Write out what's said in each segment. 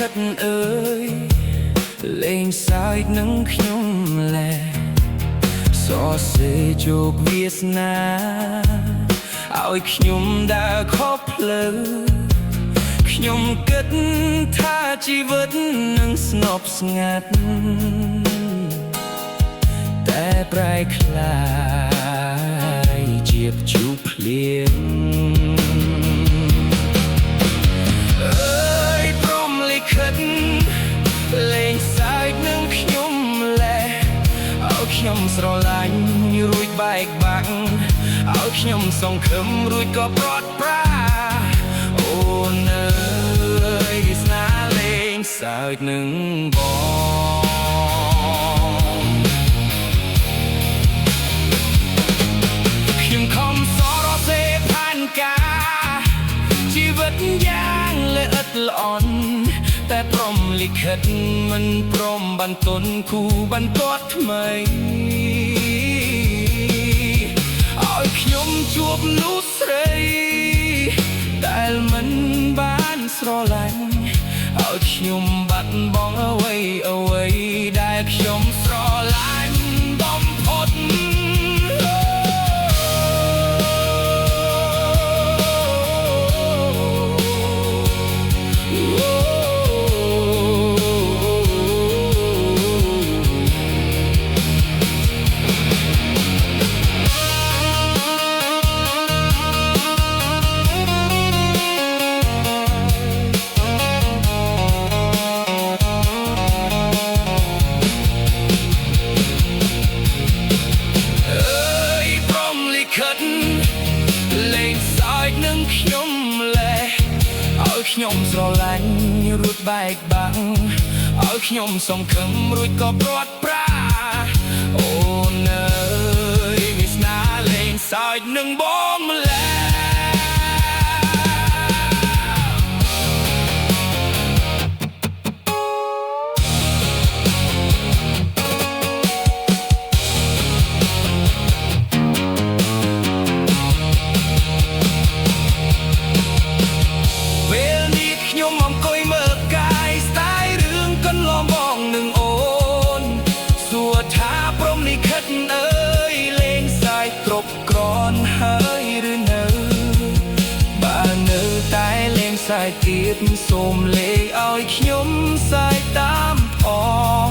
ិតអើយលេងសើចនឹងខ្ញុំលែសរសេរជោគវាសនាឲ្យខ្ញុំដើរខុសផ្លូវខ្ញុំគិតថាជីវិតនឹងស្ងប់ស្ងាត់តែប្រែក្លាយជាព្យុះភ្លៀងលេងសើចនឹងខ្ញុំលែខ្ញុំស្រឡាញ់រួចបែកបាក់ឲ្យខ្ញុំសង្ឃឹមរួចក៏ប្រត់ប្រាអូនអើយវាសនាលេងសើចនឹងបងខ្ញុំខំសរសេរផែនការជីវិតយ៉ាងល្អិតល្អន់តែព្រមលិខិតមិនព្រមបន្ទន់គូបន្ទាត់ថ្មីឲ្យខ្ញុំជួបនោះស្រីដែលមិនបានស្រឡាញ់ឲ្យខ្ញុំបាត់បង់អ្វីដែលខ្ញុំស្រឡាញ់បំផុតលេងសើចនឹងខ្ញុំលែឲ្យខ្ញុំស្រឡាញ់រួចបែកបាក់ឲ្យខ្ញុំសង្ឃឹមរួចក៏ព្រាត់ប្រាអូនអើយវាសនាលេងសើចនឹងបងម្ល៉េះគ្រប់គ្រាន់ហើយឬនៅបើនៅតែលេងសើចទៀតសូមលេងឲ្យខ្ញុំសើចតាមផង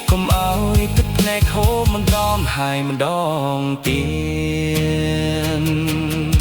កុំឲ្យទឹកភ្នែកហូរម្ដងហើយម្ដងទៀត